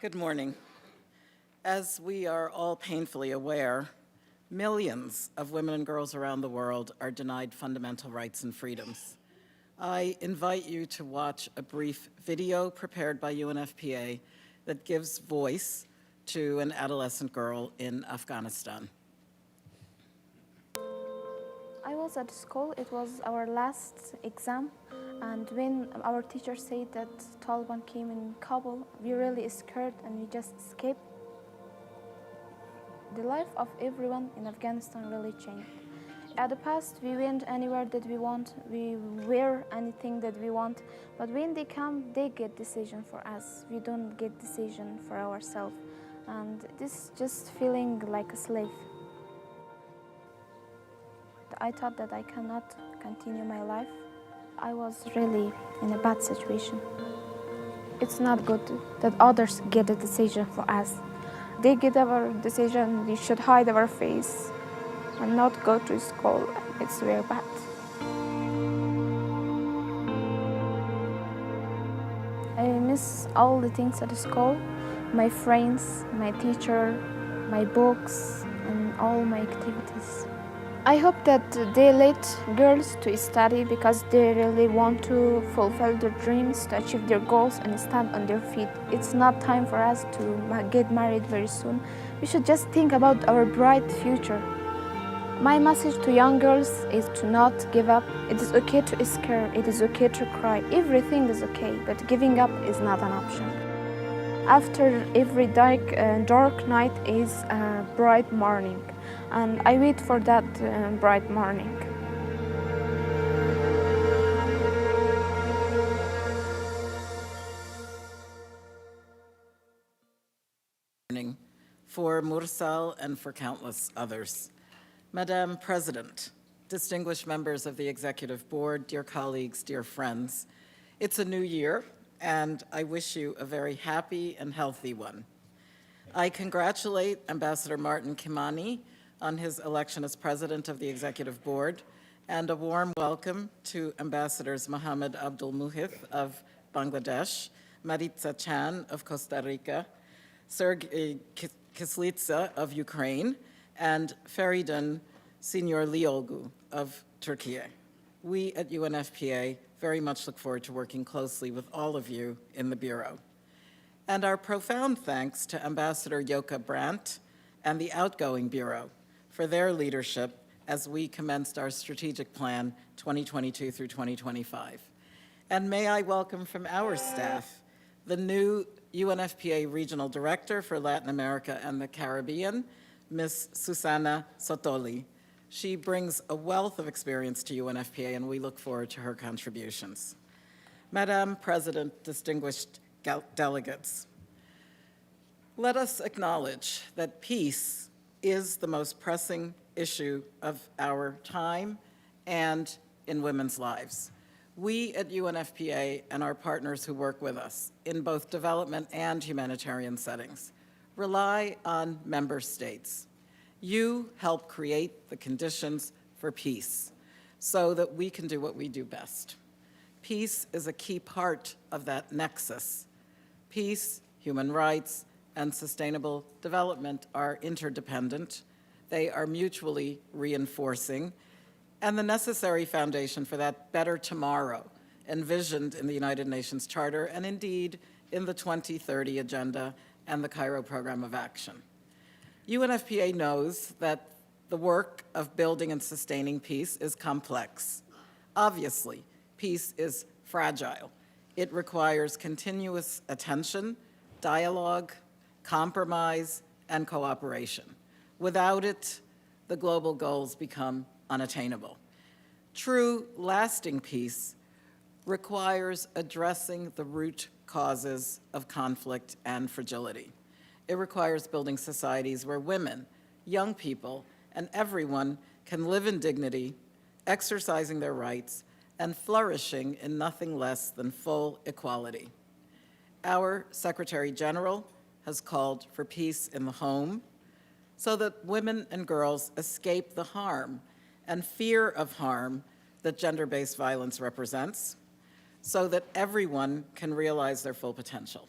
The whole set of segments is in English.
Good morning. As we are all painfully aware, millions of women and girls around the world are denied fundamental rights and freedoms. I invite you to watch a brief video prepared by UNFPA that gives voice to an adolescent girl in Afghanistan. I was at school. It was our last exam, and when our teacher said that Taliban came in Kabul, we really scared and we just escaped. The life of everyone in Afghanistan really changed. At the past, we went anywhere that we want, we wear anything that we want, but when they come, they get decision for us. We don't get decision for ourselves, and this is just feeling like a slave. I thought that I cannot continue my life. I was really in a bad situation. It's not good that others get the decision for us. They get our decision, we should hide our face and not go to school. It's very bad. I miss all the things at school, my friends, my teacher, my books, and all my activities. I hope that they let girls to study because they really want to fulfill their dreams, to achieve their goals and stand on their feet. It's not time for us to get married very soon. We should just think about our bright future. My message to young girls is to not give up. It is okay to scare, it is okay to cry. Everything is okay, but giving up is not an option. After every dark night is a bright morning, and I wait for that bright morning. For Mursal and for countless others. Madam President, distinguished members of the Executive Board, dear colleagues, dear friends, it's a new year, and I wish you a very happy and healthy one. I congratulate Ambassador Martin Kimani on his election as President of the Executive Board, and a warm welcome to Ambassadors Mohammed Abdul Muhith of Bangladesh, Maritza Chan of Costa Rica, Sergei Kislitsa of Ukraine, and Feridun Senior-Lioglu of Turkey. We at UNFPA very much look forward to working closely with all of you in the Bureau. And our profound thanks to Ambassador Joka Brandt and the outgoing Bureau for their leadership as we commenced our strategic plan 2022 through 2025. And may I welcome from our staff the new UNFPA Regional Director for Latin America and the Caribbean, Ms. Susana Sotoli. She brings a wealth of experience to UNFPA, and we look forward to her contributions. Madam President, distinguished delegates, let us acknowledge that peace is the most pressing issue of our time and in women's lives. We at UNFPA and our partners who work with us in both development and humanitarian settings rely on member states. You help create the conditions for peace so that we can do what we do best. Peace is a key part of that nexus. Peace, human rights, and sustainable development are interdependent. They are mutually reinforcing, and the necessary foundation for that better tomorrow envisioned in the United Nations Charter and indeed in the 2030 Agenda and the Cairo Program of Action. UNFPA knows that the work of building and sustaining peace is complex. Obviously, peace is fragile. It requires continuous attention, dialogue, compromise, and cooperation. Without it, the global goals become unattainable. True, lasting peace requires addressing the root causes of conflict and fragility. It requires building societies where women, young people, and everyone can live in dignity, exercising their rights, and flourishing in nothing less than full equality. Our Secretary General has called for peace in the home so that women and girls escape the harm and fear of harm that gender-based violence represents, so that everyone can realize their full potential.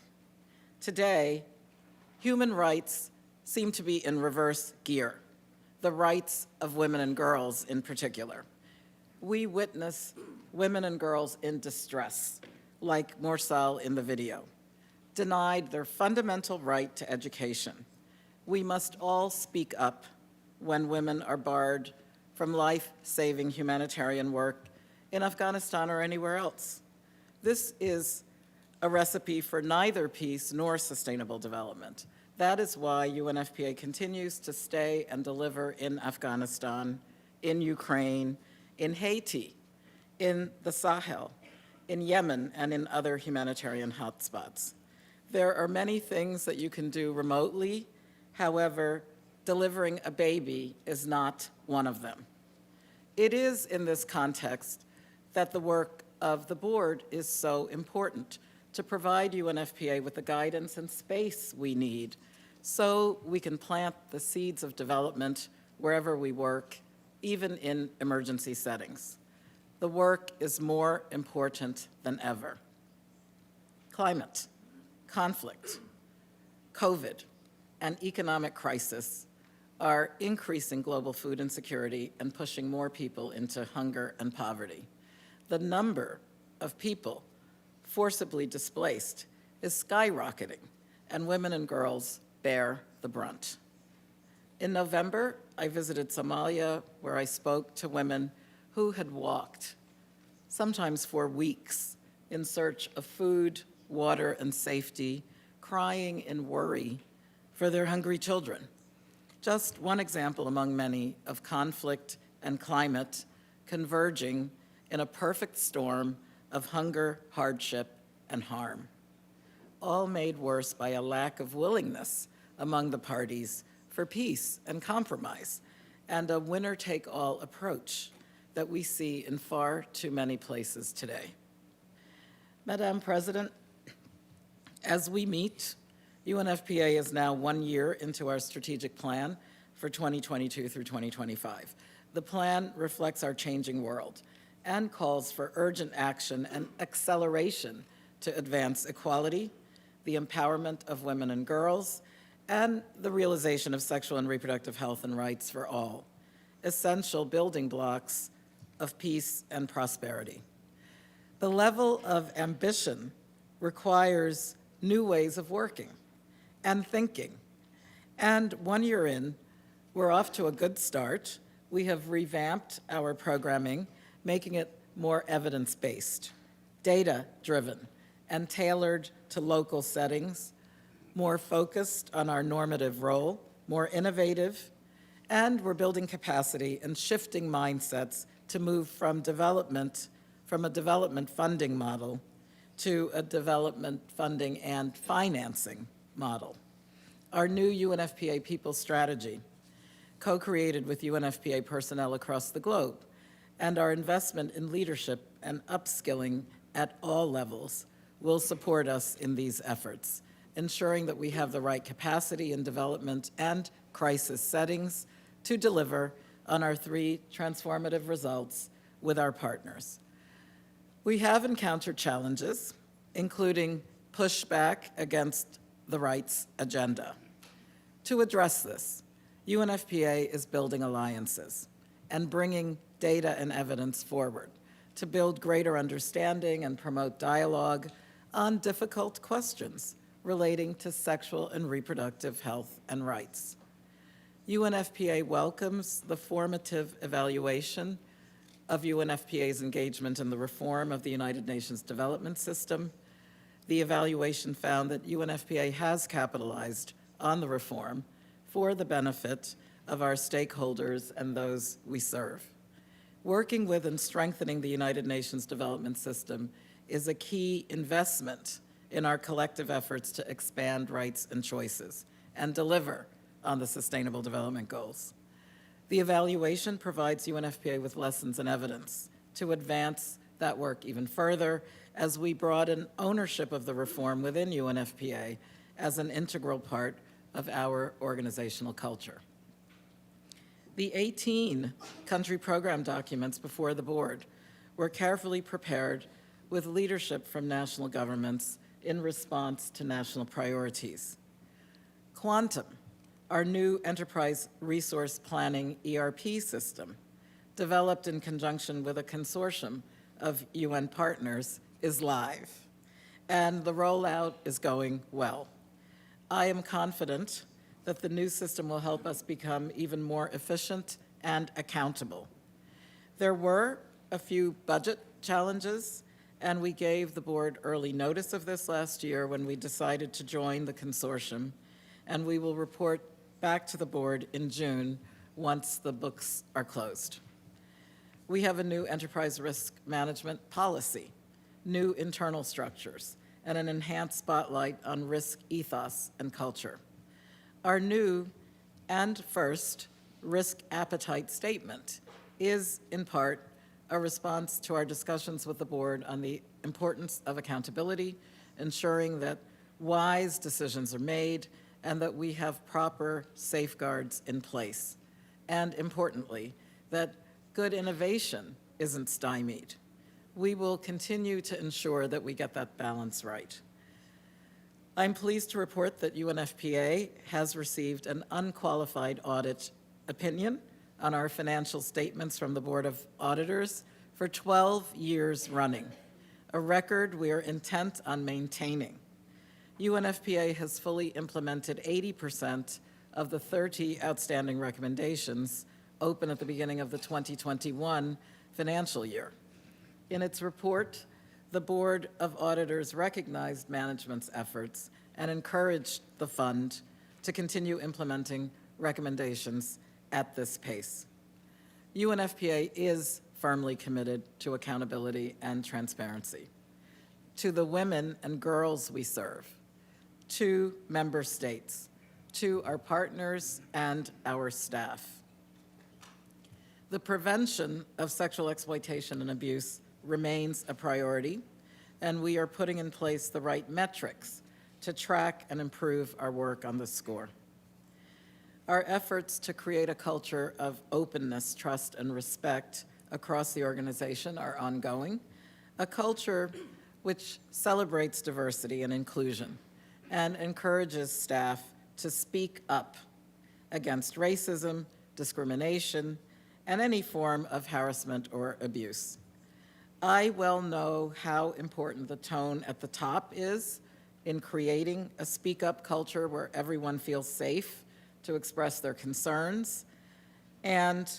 Today, Human rights seem to be in reverse gear, the rights of women and girls in particular. We witness women and girls in distress, like Morsal in the video, denied their fundamental right to education. We must all speak up when women are barred from life-saving humanitarian work in Afghanistan or anywhere else. This is a recipe for neither peace nor sustainable development. That is why UNFPA continues to stay and deliver in Afghanistan, in Ukraine, in Haiti, in the Sahel, in Yemen, and in other humanitarian hotspots. There are many things that you can do remotely. However, delivering a baby is not one of them. It is in this context that the work of the board is so important, to provide UNFPA with the guidance and space we need so we can plant the seeds of development wherever we work, even in emergency settings. The work is more important than ever. Climate, conflict, COVID, and economic crisis are increasing global food insecurity and pushing more people into hunger and poverty. The number of people forcibly displaced is skyrocketing, and women and girls bear the brunt. In November, I visited Somalia, where I spoke to women who had walked, sometimes for weeks, in search of food, water, and safety, crying in worry for their hungry children. Just one example among many of conflict and climate converging in a perfect storm of hunger, hardship, and harm, all made worse by a lack of willingness among the parties for peace and compromise, and a winner-take-all approach that we see in far too many places today. Madam President, as we meet, UNFPA is now 1 year into our strategic plan for 2022 through 2025. The plan reflects our changing world and calls for urgent action and acceleration to advance equality, the empowerment of women and girls, and the realization of sexual and reproductive health and rights for all, essential building blocks of peace and prosperity. The level of ambition requires new ways of working and thinking. And 1 year in, we're off to a good start. We have revamped our programming, making it more evidence-based, data-driven, and tailored to local settings, more focused on our normative role, more innovative, and we're building capacity and shifting mindsets to move from a development funding model to a development funding and financing model. Our new UNFPA People Strategy, co-created with UNFPA personnel across the globe, and our investment in leadership and upskilling at all levels will support us in these efforts, ensuring that we have the right capacity in development and crisis settings to deliver on our 3 transformative results with our partners. We have encountered challenges, including pushback against the rights agenda. To address this, UNFPA is building alliances and bringing data and evidence forward to build greater understanding and promote dialogue on difficult questions relating to sexual and reproductive health and rights. UNFPA welcomes the formative evaluation of UNFPA's engagement in the reform of the United Nations Development System. The evaluation found that UNFPA has capitalized on the reform for the benefit of our stakeholders and those we serve. Working with and strengthening the United Nations Development System is a key investment in our collective efforts to expand rights and choices and deliver on the Sustainable Development Goals. The evaluation provides UNFPA with lessons and evidence to advance that work even further as we broaden ownership of the reform within UNFPA as an integral part of our organizational culture. The 18 country program documents before the board were carefully prepared with leadership from national governments in response to national priorities. Quantum, our new enterprise resource planning ERP system, developed in conjunction with a consortium of UN partners, is live, and the rollout is going well. I am confident that the new system will help us become even more efficient and accountable. There were a few budget challenges, and we gave the board early notice of this last year when we decided to join the consortium, and we will report back to the board in June once the books are closed. We have a new enterprise risk management policy, new internal structures, and an enhanced spotlight on risk ethos and culture. Our new and first risk appetite statement is, in part, a response to our discussions with the board on the importance of accountability, ensuring that wise decisions are made and that we have proper safeguards in place, and importantly, that good innovation isn't stymied. We will continue to ensure that we get that balance right. I'm pleased to report that UNFPA has received an unqualified audit opinion on our financial statements from the Board of Auditors for 12 years running, a record we are intent on maintaining. UNFPA has fully implemented 80% of the 30 outstanding recommendations open at the beginning of the 2021 financial year. In its report, the Board of Auditors recognized management's efforts and encouraged the fund to continue implementing recommendations at this pace. UNFPA is firmly committed to accountability and transparency. To the women and girls we serve, to member states, to our partners and our staff. The prevention of sexual exploitation and abuse remains a priority, and we are putting in place the right metrics to track and improve our work on this score. Our efforts to create a culture of openness, trust, and respect across the organization are ongoing, a culture which celebrates diversity and inclusion and encourages staff to speak up against racism, discrimination, and any form of harassment or abuse. I well know how important the tone at the top is in creating a speak-up culture where everyone feels safe to express their concerns and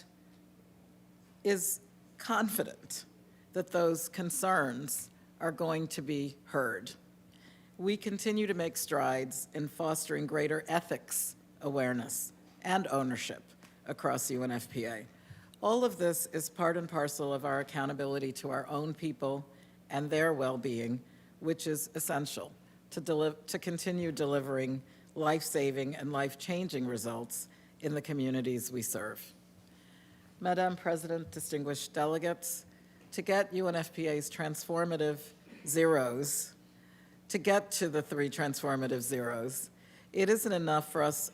is confident that those concerns are going to be heard. We continue to make strides in fostering greater ethics awareness and ownership across UNFPA. All of this is part and parcel of our accountability to our own people and their well-being, which is essential to continue delivering life-saving and life-changing results in the communities we serve. Madam President, distinguished delegates, to get UNFPA's transformative zeros, to get to the 3 transformative zeros, it isn't enough for us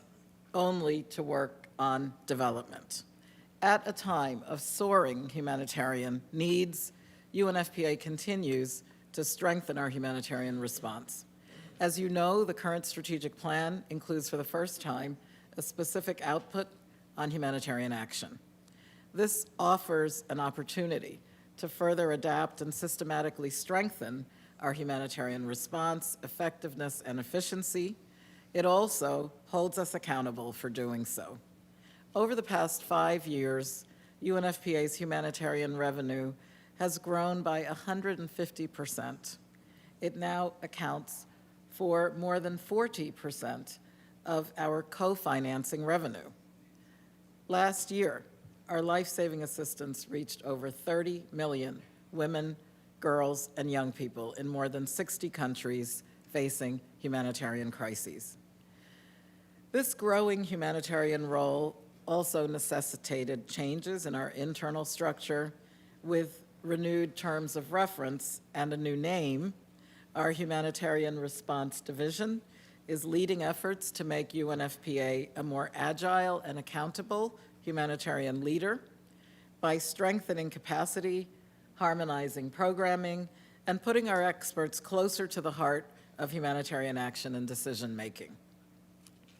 only to work on development. At a time of soaring humanitarian needs, UNFPA continues to strengthen our humanitarian response. As you know, the current strategic plan includes for the first time a specific output on humanitarian action. This offers an opportunity to further adapt and systematically strengthen our humanitarian response, effectiveness, and efficiency. It also holds us accountable for doing so. Over the past 5 years, UNFPA's humanitarian revenue has grown by 150%. It now accounts for more than 40% of our co-financing revenue. Last year, our life-saving assistance reached over 30 million women, girls, and young people in more than 60 countries facing humanitarian crises. This growing humanitarian role also necessitated changes in our internal structure with renewed terms of reference and a new name. Our Humanitarian Response Division is leading efforts to make UNFPA a more agile and accountable humanitarian leader by strengthening capacity, harmonizing programming, and putting our experts closer to the heart of humanitarian action and decision-making.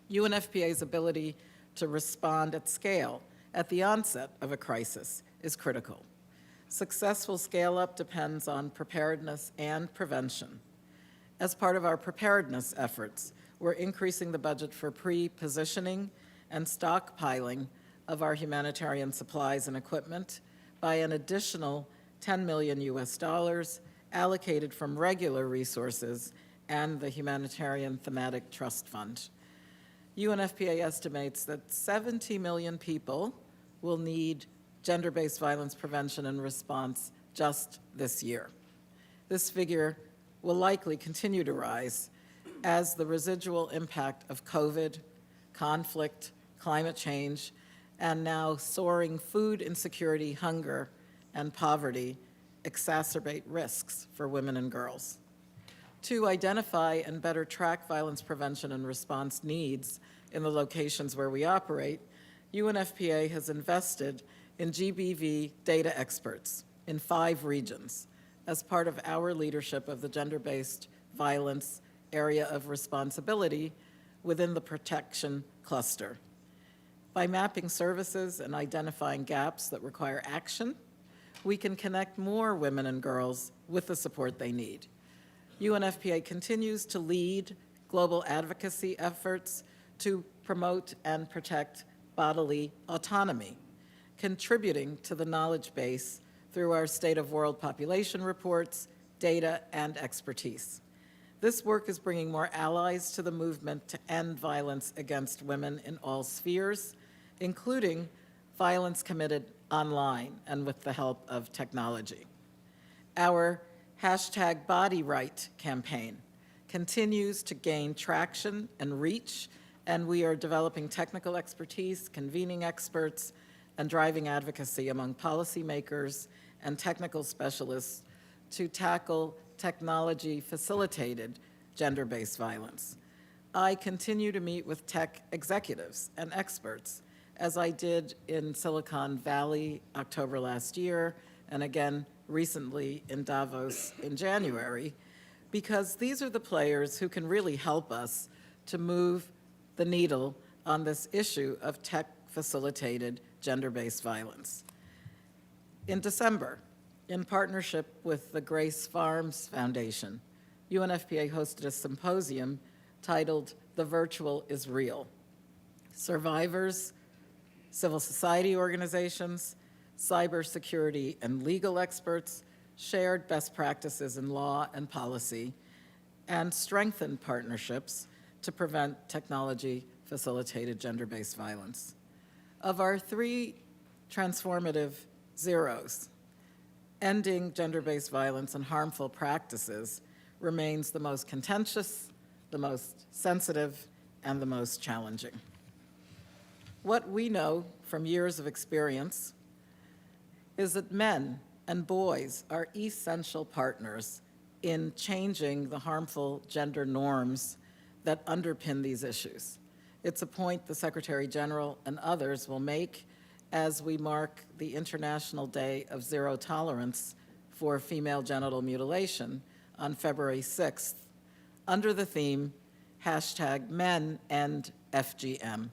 UNFPA's ability to respond at scale at the onset of a crisis is critical. Successful scale-up depends on preparedness and prevention. As part of our preparedness efforts, we're increasing the budget for pre-positioning and stockpiling of our humanitarian supplies and equipment by an additional $10 million allocated from regular resources and the Humanitarian Thematic Trust Fund. UNFPA estimates that 70 million people will need gender-based violence prevention and response just this year. This figure will likely continue to rise as the residual impact of COVID, conflict, climate change, and now soaring food insecurity, hunger, and poverty exacerbate risks for women and girls. To identify and better track violence prevention and response needs in the locations where we operate, UNFPA has invested in GBV data experts in 5 regions as part of our leadership of the gender-based violence area of responsibility within the protection cluster. By mapping services and identifying gaps that require action, we can connect more women and girls with the support they need. UNFPA continues to lead global advocacy efforts to promote and protect bodily autonomy, contributing to the knowledge base through our State of World Population reports, data, and expertise. This work is bringing more allies to the movement to end violence against women in all spheres, including violence committed online and with the help of technology. Our #BodyRight campaign continues to gain traction and reach, and we are developing technical expertise, convening experts, and driving advocacy among policymakers and technical specialists to tackle technology-facilitated gender-based violence. I continue to meet with tech executives and experts, as I did in Silicon Valley October last year, and again recently in Davos in January, because these are the players who can really help us to move the needle on this issue of tech-facilitated gender-based violence. In December, in partnership with the Grace Farms Foundation, UNFPA hosted a symposium titled "The Virtual is Real." Survivors, civil society organizations, cybersecurity and legal experts shared best practices in law and policy and strengthened partnerships to prevent technology-facilitated gender-based violence. Of our 3 transformative zeros, ending gender-based violence and harmful practices remains the most contentious, the most sensitive, and the most challenging. What we know from years of experience is that men and boys are essential partners in changing the harmful gender norms that underpin these issues. It's a point the Secretary General and others will make as we mark the International Day of Zero Tolerance for Female Genital Mutilation on February 6th, under the theme, #MEnEndFGM.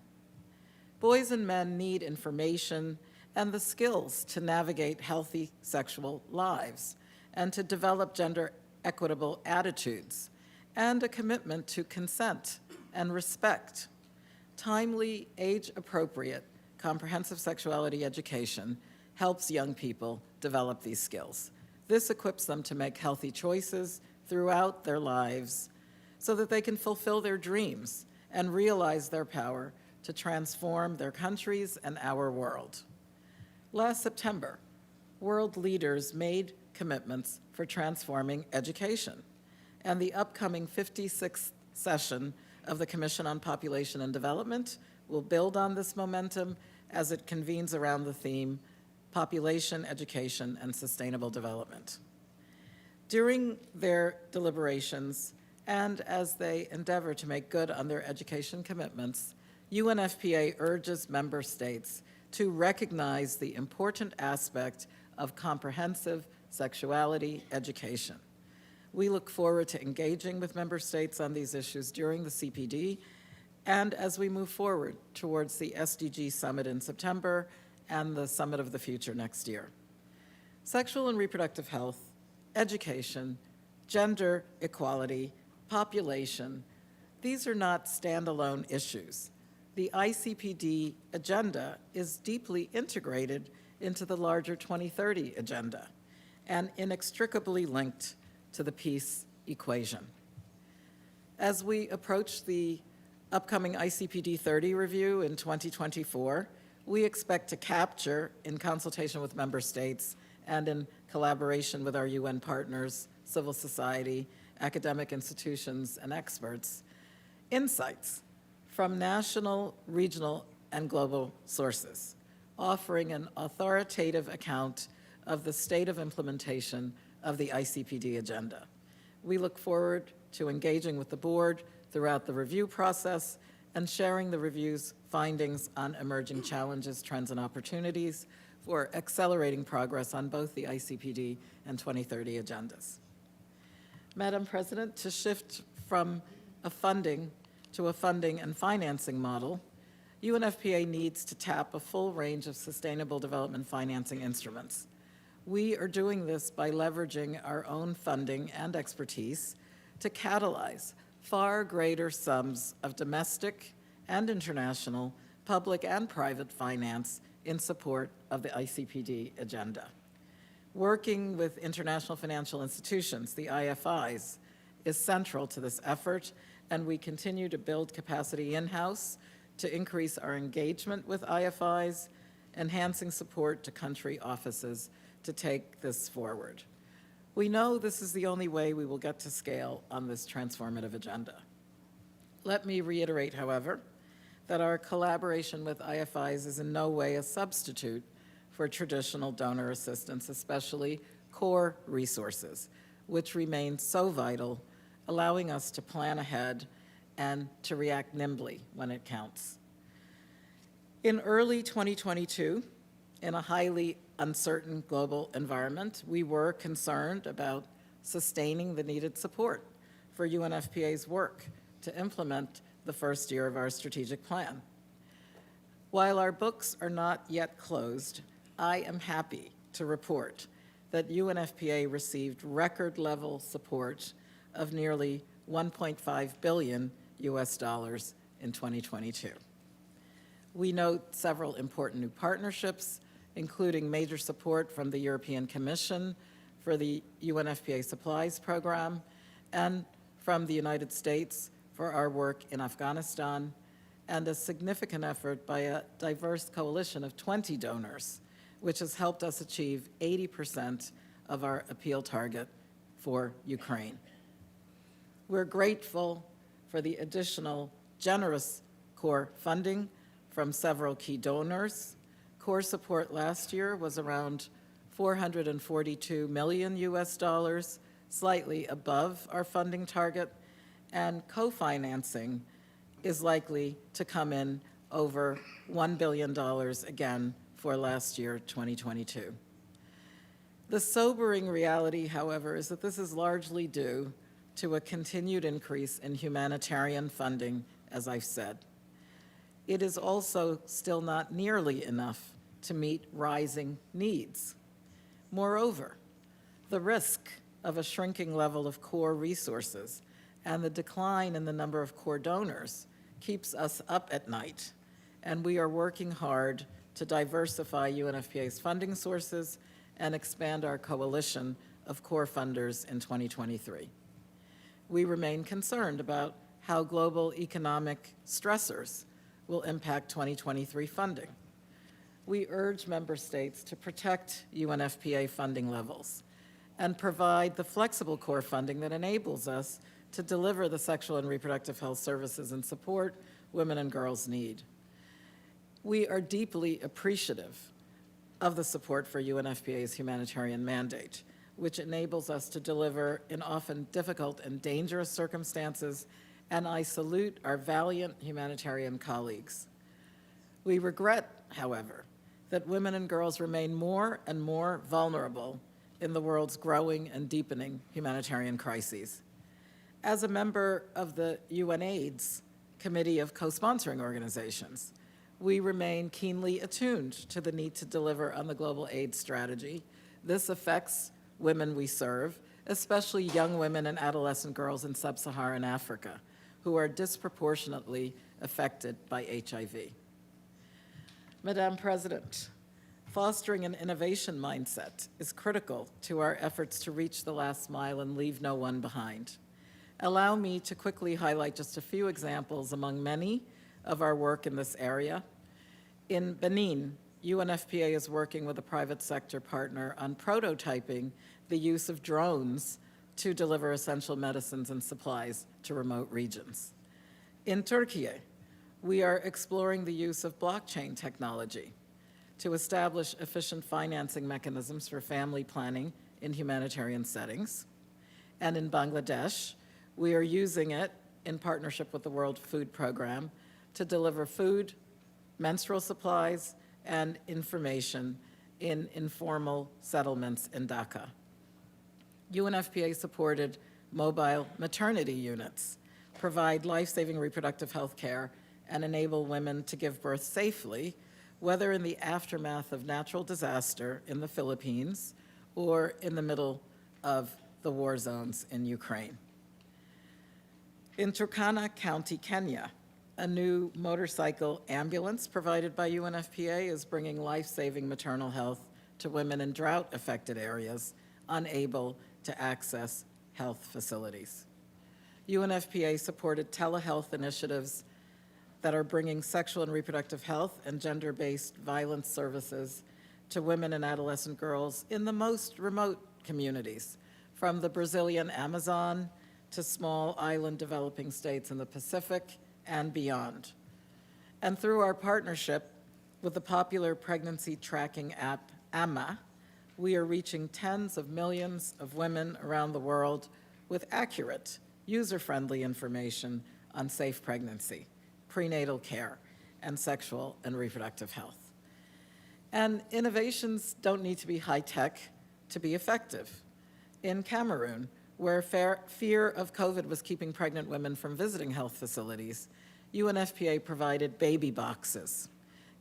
Boys and men need information and the skills to navigate healthy sexual lives and to develop gender equitable attitudes and a commitment to consent and respect. Timely, age-appropriate, comprehensive sexuality education helps young people develop these skills. This equips them to make healthy choices throughout their lives so that they can fulfill their dreams and realize their power to transform their countries and our world. Last September, world leaders made commitments for transforming education, and the upcoming 56th session of the Commission on Population and Development will build on this momentum as it convenes around the theme, Population, Education, and Sustainable Development. During their deliberations, and as they endeavor to make good on their education commitments, UNFPA urges member states to recognize the important aspect of comprehensive sexuality education. We look forward to engaging with member states on these issues during the CPD and as we move forward towards the SDG Summit in September and the Summit of the Future next year. Sexual and reproductive health, education, gender equality, population, these are not standalone issues. The ICPD agenda is deeply integrated into the larger 2030 agenda and inextricably linked to the peace equation. As we approach the upcoming ICPD 30 review in 2024, we expect to capture, in consultation with member states and in collaboration with our UN partners, civil society, academic institutions, and experts, insights from national, regional, and global sources, offering an authoritative account of the state of implementation of the ICPD agenda. We look forward to engaging with the board throughout the review process and sharing the review's findings on emerging challenges, trends, and opportunities for accelerating progress on both the ICPD and 2030 agendas. Madam President, to shift from a funding to a funding and financing model, UNFPA needs to tap a full range of sustainable development financing instruments. We are doing this by leveraging our own funding and expertise to catalyze far greater sums of domestic and international, public and private finance in support of the ICPD agenda. Working with international financial institutions, the IFIs, is central to this effort, and we continue to build capacity in-house to increase our engagement with IFIs, enhancing support to country offices to take this forward. We know this is the only way we will get to scale on this transformative agenda. Let me reiterate, however, that our collaboration with IFIs is in no way a substitute for traditional donor assistance, especially core resources, which remain so vital, allowing us to plan ahead and to react nimbly when it counts. In early 2022, in a highly uncertain global environment, we were concerned about sustaining the needed support for UNFPA's work to implement the first year of our strategic plan. While our books are not yet closed, I am happy to report that UNFPA received record-level support of nearly $1.5 billion in 2022. We note several important new partnerships, including major support from the European Commission for the UNFPA Supplies Program and from the United States for our work in Afghanistan, and a significant effort by a diverse coalition of 20 donors, which has helped us achieve 80% of our appeal target for Ukraine. We're grateful for the additional generous core funding from several key donors. Core support last year was around $442 million, slightly above our funding target, and co-financing is likely to come in over $1 billion again for last year, 2022. The sobering reality, however, is that this is largely due to a continued increase in humanitarian funding, as I've said. It is also still not nearly enough to meet rising needs. Moreover, the risk of a shrinking level of core resources and the decline in the number of core donors keeps us up at night, and we are working hard to diversify UNFPA's funding sources and expand our coalition of core funders in 2023. We remain concerned about how global economic stressors will impact 2023 funding. We urge member states to protect UNFPA funding levels and provide the flexible core funding that enables us to deliver the sexual and reproductive health services and support women and girls need. We are deeply appreciative of the support for UNFPA's humanitarian mandate, which enables us to deliver in often difficult and dangerous circumstances, and I salute our valiant humanitarian colleagues. We regret, however, that women and girls remain more and more vulnerable in the world's growing and deepening humanitarian crises. As a member of the UNAIDS committee of co-sponsoring organizations. We remain keenly attuned to the need to deliver on the global AIDS strategy. This affects women we serve, especially young women and adolescent girls in sub-Saharan Africa, who are disproportionately affected by HIV. Madam President, fostering an innovation mindset is critical to our efforts to reach the last mile and leave no one behind. Allow me to quickly highlight just a few examples among many of our work in this area. In Benin, UNFPA is working with a private sector partner on prototyping the use of drones to deliver essential medicines and supplies to remote regions. In Turkey, we are exploring the use of blockchain technology to establish efficient financing mechanisms for family planning in humanitarian settings. And in Bangladesh, we are using it in partnership with the World Food Program to deliver food, menstrual supplies, and information in informal settlements in Dhaka. UNFPA supported mobile maternity units, provide life-saving reproductive health care, and enable women to give birth safely, whether in the aftermath of natural disaster in the Philippines or in the middle of the war zones in Ukraine. In Turkana County, Kenya, a new motorcycle ambulance provided by UNFPA is bringing life-saving maternal health to women in drought-affected areas unable to access health facilities. UNFPA supported telehealth initiatives that are bringing sexual and reproductive health and gender-based violence services to women and adolescent girls in the most remote communities, from the Brazilian Amazon to small island developing states in the Pacific and beyond. And through our partnership with the popular pregnancy tracking app, AMA, we are reaching tens of millions of women around the world with accurate, user-friendly information on safe pregnancy, prenatal care, and sexual and reproductive health. And innovations don't need to be high-tech to be effective. In Cameroon, where fear of COVID was keeping pregnant women from visiting health facilities, UNFPA provided baby boxes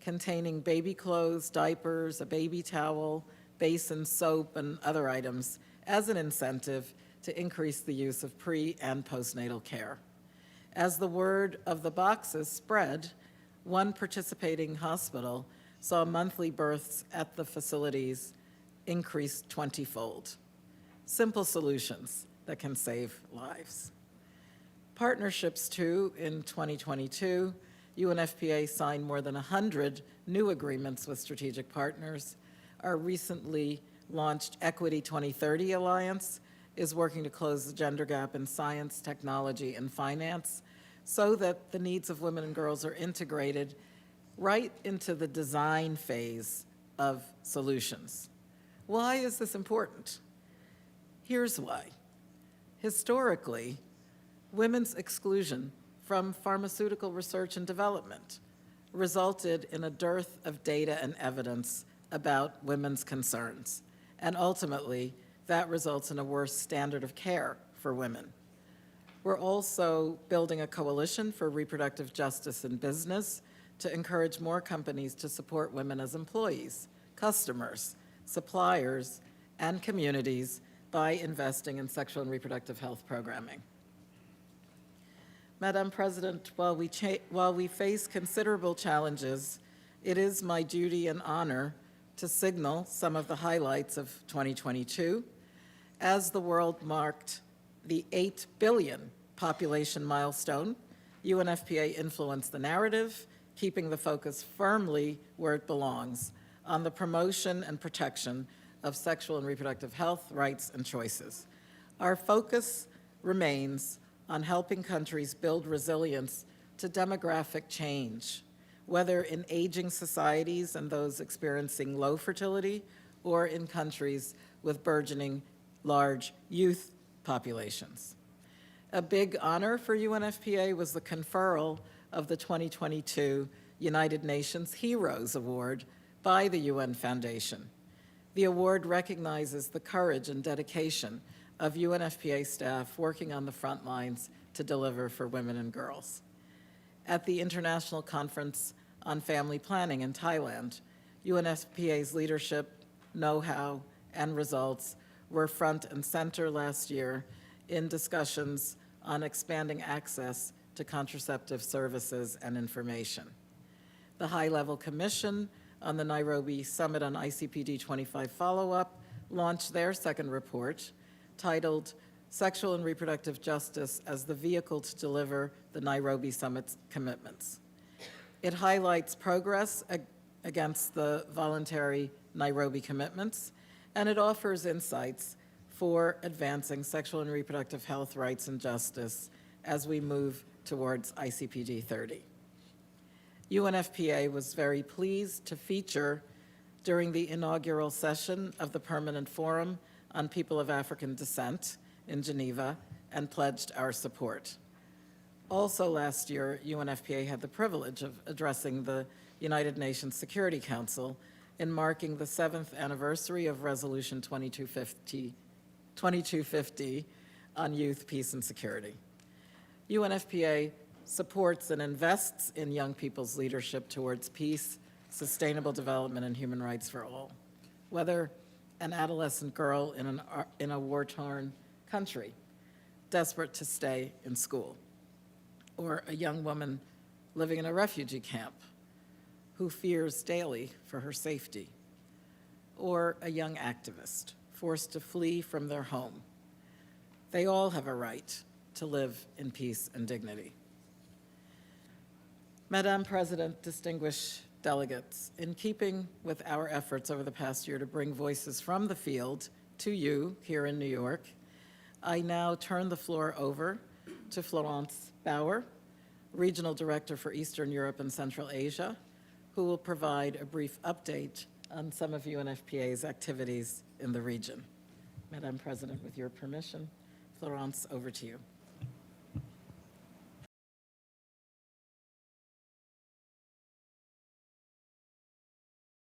containing baby clothes, diapers, a baby towel, basin, soap, and other items as an incentive to increase the use of pre- and postnatal care. As the word of the boxes spread, one participating hospital saw monthly births at the facilities increase 20-fold. Simple solutions that can save lives. Partnerships too, in 2022, UNFPA signed more than 100 new agreements with strategic partners. Our recently launched Equity 2030 Alliance is working to close the gender gap in science, technology, and finance so that the needs of women and girls are integrated right into the design phase of solutions. Why is this important? Here's why. Historically, women's exclusion from pharmaceutical research and development resulted in a dearth of data and evidence about women's concerns, and ultimately, that results in a worse standard of care for women. We're also building a coalition for reproductive justice in business to encourage more companies to support women as employees, customers, suppliers, and communities by investing in sexual and reproductive health programming. Madam President, while we face considerable challenges, it is my duty and honor to signal some of the highlights of 2022 as the world marked the 8 billion population milestone. UNFPA influenced the narrative, keeping the focus firmly where it belongs, on the promotion and protection of sexual and reproductive health, rights, and choices. Our focus remains on helping countries build resilience to demographic change, whether in aging societies and those experiencing low fertility, or in countries with burgeoning large youth populations. A big honor for UNFPA was the conferral of the 2022 United Nations Heroes Award by the UN Foundation. The award recognizes the courage and dedication of UNFPA staff working on the front lines to deliver for women and girls. at the International Conference on Family Planning in Thailand. UNFPA's leadership, know-how, and results were front and center last year in discussions on expanding access to contraceptive services and information. The High-Level Commission on the Nairobi Summit on ICPD 25 Follow-Up launched their second report titled Sexual and Reproductive Justice as the Vehicle to Deliver the Nairobi Summit's Commitments. It highlights progress against the voluntary Nairobi commitments, and it offers insights for advancing sexual and reproductive health rights and justice as we move towards ICPD 30. UNFPA was very pleased to feature during the inaugural session of the Permanent Forum on People of African Descent in Geneva and pledged our support. Also last year, UNFPA had the privilege of addressing the United Nations Security Council in marking the 7th anniversary of Resolution 2250 on youth, peace, and security. UNFPA supports and invests in young people's leadership towards peace, sustainable development, and human rights for all. Whether an adolescent girl in a war-torn country, desperate to stay in school, or a young woman living in a refugee camp who fears daily for her safety, or a young activist forced to flee from their home. They all have a right to live in peace and dignity. Madam President, distinguished delegates, in keeping with our efforts over the past year to bring voices from the field to you here in New York, I now turn the floor over to Florence Bauer, Regional Director for Eastern Europe and Central Asia, who will provide a brief update on some of UNFPA's activities in the region. Madam President, with your permission, Florence, over to you.